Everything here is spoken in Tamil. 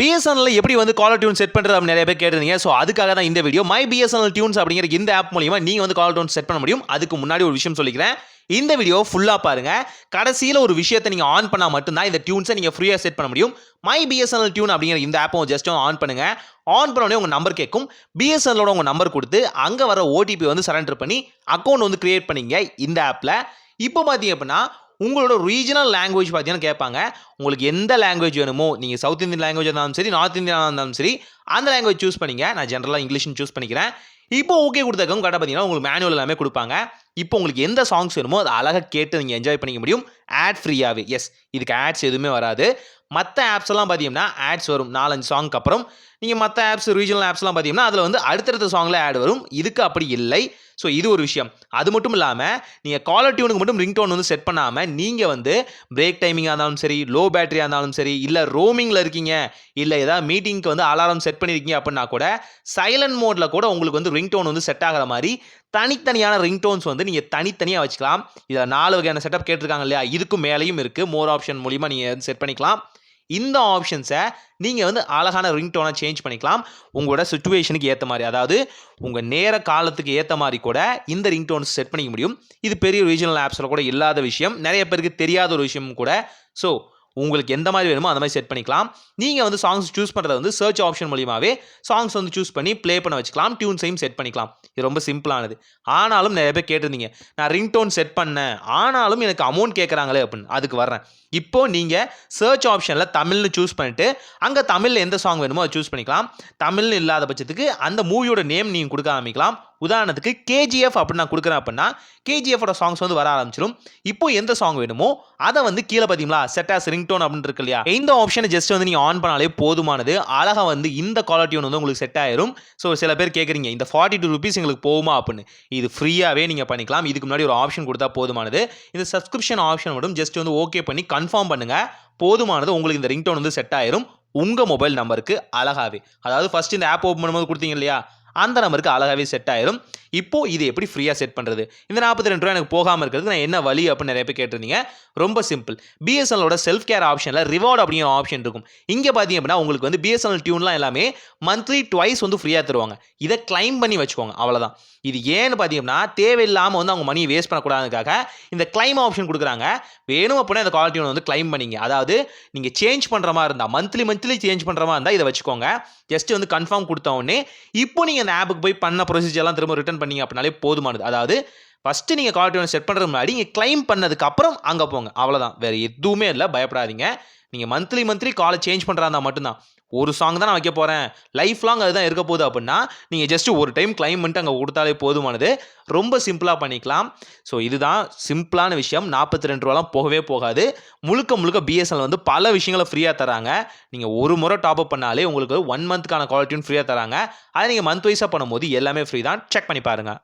பிஎஸ்என்எல்ல எப்படி வந்து காலர் டியூன் செட் பண்றது அப்படின்னு நிறைய பேர் கேட்டிருந்தீங்க. ஸோ அதுக்காக தான் இந்த வீடியோ. மை பிஎஸ்என்எல் டியூன்ஸ் அப்படிங்கிற இந்த ஆப் மூலியமா நீங்க வந்து காலர் டியூன் செட் பண்ண முடியும். அதுக்கு முன்னாடி ஒரு விஷயம் சொல்லிக்கிறேன். இந்த வீடியோ ஃபுல்லா பாருங்க. கடைசியில் ஒரு விஷயத்தை நீங்க ஆன் பண்ணா மட்டும்தான் இந்த டியூன்ஸை நீங்க ஃப்ரீயா செட் பண்ண முடியும். மை பிஎஸ்என்எல் டியூன் அப்படிங்கிற இந்த ஆப்பை ஜஸ்ட் ஆன் பண்ணுங்க. ஆன் பண்ண உடனே உங்க நம்பர் கேட்கும். பிஎஸ்என்எலோட உங்க நம்பர் கொடுத்து அங்க வர ஓடிபி வந்து சரண்டர் பண்ணி அக்கௌண்ட் வந்து கிரியேட் பண்ணீங்க இந்த ஆப்ல. இப்போ பார்த்தீங்க அப்படின்னா உங்களோட ரீஜனல் லாங்குவேஜ் பார்த்தீங்கன்னா கேட்பாங்க. உங்களுக்கு எந்த லாங்குவேஜ் வேணுமோ, நீங்கள் சவுத் இந்தியன் லாங்குவேஜ் இருந்தாலும் சரி, நார்த் இந்தியனாக இருந்தாலும் சரி, அந்த லாங்குவேஜ் சூஸ் பண்ணிங்க. நான் ஜென்ரலாக இங்கிலீஷ்னு சூஸ் பண்ணிக்கிறேன். இப்போ ஓகே கொடுத்ததுக்கு கரெக்டாக பார்த்தீங்கன்னா உங்களுக்கு மேனுவல் எல்லாமே கொடுப்பாங்க. இப்போ உங்களுக்கு எந்த சாங்ஸ் வேணுமோ அதை அழகாக கேட்டு நீங்கள் என்ஜாய் பண்ணிக்க முடியும் ஆட் ஃப்ரீயாகவே. எஸ், இதுக்கு ஆட்ஸ் எதுவுமே வராது. மற்ற ஆப்ஸ் எல்லாம் பார்த்தீங்கன்னா ஆட்ஸ் வரும் 4-5 சாங்க்கு அப்புறம். நீங்கள் மற்ற ஆப்ஸ் ரீஜனல் ஆப்ஸ்லாம் பார்த்தீங்கன்னா அதில் வந்து அடுத்தடுத்த சாங்கில் ஆட் வரும். இதுக்கு அப்படி இல்லை. ஸோ இது ஒரு விஷயம். அது மட்டும் இல்லாமல் நீங்கள் காலர் டியூனுக்கு மட்டும் ரிங் டோன் வந்து செட் பண்ணாமல் நீங்கள் வந்து பிரேக் டைமிங்காக இருந்தாலும் சரி, லோ பேட்டரியாக இருந்தாலும் சரி, இல்லை ரோமிங்கில் இருக்கீங்க, இல்லை ஏதாவது மீட்டிங்க்கு வந்து அலாரம் செட் பண்ணியிருக்கீங்க அப்படின்னா கூட சைலண்ட் மோடில் கூட உங்களுக்கு வந்து ரிங் டோன் வந்து செட் ஆகிற மாதிரி தனித்தனியான ரிங் டோன்ஸ் வந்து நீங்கள் தனித்தனியாக வச்சுக்கலாம். இதில் 4 வகையான செட்டப் கேட்டிருக்காங்க இல்லையா, இதுக்கும் மேலேயும் இருக்குது. மோர் ஆப்ஷன் மூலிமா நீங்கள் வந்து செட் பண்ணிக்கலாம். இந்த ஆப்ஷன்ஸை நீங்கள் வந்து அழகான ரிங் டோனை சேஞ்ச் பண்ணிக்கலாம் உங்களோட சுச்சுவேஷனுக்கு ஏற்ற மாதிரி. அதாவது உங்கள் நேர காலத்துக்கு ஏற்ற மாதிரி கூட இந்த ரிங் டோன்ஸ் செட் பண்ணிக்க முடியும். இது பெரிய ரீஜனல் ஆப்ஸில் கூட இல்லாத விஷயம், நிறைய பேருக்கு தெரியாத ஒரு விஷயம் கூட. ஸோ உங்களுக்கு எந்த மாதிரி வேணுமோ அந்த மாதிரி செட் பண்ணிக்கலாம். நீங்கள் வந்து சாங்ஸ் சூஸ் பண்ணுறது வந்து சர்ச் ஆப்ஷன் மூலியமாகவே சாங்ஸ் வந்து சூஸ் பண்ணி ப்ளே பண்ண வச்சுக்கலாம். டியூன்ஸையும் செட் பண்ணிக்கலாம். இது ரொம்ப சிம்பிளானது. ஆனாலும் நிறைய பேர் கேட்டிருந்தீங்க, நான் ரிங் டோன் செட் பண்ணேன் ஆனாலும் எனக்கு அமௌண்ட் கேட்குறாங்களே அப்படின்னு. அதுக்கு வர்றேன். இப்போ நீங்கள் சர்ச் ஆப்ஷனில் தமிழ்னு சூஸ் பண்ணிட்டு அங்கே தமிழில் எந்த சாங் வேணுமோ அதை சூஸ் பண்ணிக்கலாம். தமிழ்னு இல்லாத பட்சத்துக்கு அந்த மூவியோட நேம் நீங்கள் கொடுக்க ஆரம்பிக்கலாம். உதாரணத்துக்கு கேஜிஎஃப் அப்படின்னு நான் கொடுக்குறேன் அப்படின்னா கேஜிஎஃபோட சாங்ஸ் வந்து வர ஆரம்பிச்சிடும். இப்போ எந்த சாங் வேணுமோ அதை வந்து கீழே பார்த்தீங்களா செட் ஆஸ் ரிங் டோன் அப்படின்னு இருக்கு இல்லையா, இந்த ஆப்ஷனை ஜஸ்ட் வந்து நீங்கள் ஆன் பண்ணாலே போதுமானது. அழகாக வந்து இந்த காலர் டியூன் வந்து உங்களுக்கு செட் ஆயிரும். ஸோ சில பேர் கேட்குறீங்க இந்த 42 rupees எங்களுக்கு போகுமா அப்படின்னு. இது ஃப்ரீயாகவே நீங்கள் பண்ணிக்கலாம். இதுக்கு முன்னாடி ஒரு ஆப்ஷன் கொடுத்தா போதுமானது. இந்த சப்ஸ்கிரிப்ஷன் ஆப்ஷன் மட்டும் ஜஸ்ட் வந்து ஓகே பண்ணி கன்ஃபார்ம் பண்ணுங்க போதுமானது. உங்களுக்கு இந்த ரிங் டோன் வந்து செட் ஆயிரும் உங்கள் மொபைல் நம்பருக்கு அழகாகவே. அதாவது ஃபர்ஸ்ட் இந்த ஆப் ஓப்பன் பண்ணும்போது கொடுத்தீங்க இல்லையா, அந்த நம்பருக்கு அழகாகவே செட் ஆயிரும். இப்போ இது எப்படி ஃப்ரீயாக செட் பண்ணுறது, இந்த 42 ரூபா எனக்கு போகாமல் இருக்கிறதுக்கு நான் என்ன வழி அப்படின்னு நிறைய பேர் கேட்டிருந்தீங்க. ரொம்ப சிம்பிள். பிஎஸ்என்எலோட செல்ஃப் கேர் ஆப்ஷனில் ரிவார்டு அப்படிங்கிற ஆப்ஷன் இருக்கும். இங்கே பார்த்தீங்க அப்படின்னா உங்களுக்கு வந்து பிஎஸ்என்எல் டியூன்லாம் எல்லாமே மந்த்லி ட்வைஸ் வந்து ஃப்ரீயாக தருவாங்க. இதை கிளைம் பண்ணி வச்சுக்கோங்க, அவ்வளோதான். இது ஏன்னு பார்த்தீங்கன்னா தேவையில்லாமல் வந்து அவங்க மணியை வேஸ்ட் பண்ணக்கூடாதுக்காக இந்த கிளைம் ஆப்ஷன் கொடுக்குறாங்க. வேணும் அப்படின்னா இந்த காலர் டியூன் வந்து கிளைம் பண்ணிங்க. அதாவது நீங்கள் சேஞ்ச் பண்ணுற மாதிரி இருந்தால் மந்த்லி சேஞ்ச் பண்ணுற மாதிரி இருந்தால் இதை வச்சுக்கோங்க. ஜஸ்ட் வந்து கன்ஃபார்ம் கொடுத்த உடனே இப்போ நீங்கள் அந்த ஆப்புக்கு போய் பண்ண ப்ரொசீஜர்லாம் திரும்ப ரிட்டர்ன் பண்ணீங்க அப்படின்னாலே போதுமானது. அதாவது ஃபஸ்ட்டு நீங்கள் காலர் டியூன் செட் பண்ணுறது முன்னாடி நீங்கள் கிளைம் பண்ணதுக்கு அப்புறம் அங்கே போங்க, அவ்வளோதான். வேறு எதுவுமே இல்லை, பயப்படாதீங்க. நீங்கள் மந்த்லி காலை சேஞ்ச் பண்ணுறா இருந்தால் மட்டும்தான். ஒரு சாங் தான் நான் வைக்க போகிறேன், லைஃப் லாங் அதுதான் இருக்க போகுது அப்படின்னா நீங்கள் ஜஸ்ட் ஒரு டைம் கிளைம் பண்ணிட்டு அங்கே கொடுத்தாலே போதுமானது. ரொம்ப சிம்பிளாக பண்ணிக்கலாம். ஸோ இதுதான் சிம்பிளான விஷயம். 42 ரூபாலாம் போகவே போகாது. முழுக்க பிஎஸ்என்எல் வந்து பல விஷயங்களை ஃப்ரீயாக தராங்க. நீங்கள் ஒரு முறை டாப் அப் பண்ணாலே உங்களுக்கு 1 மந்த்க்கான காலர் டியூன் ஃப்ரீயாக தராங்க. அதை நீங்கள் மந்த் வைஸாக பண்ணும்போது எல்லாமே ஃப்ரீ தான். செக் பண்ணி பாருங்கள்.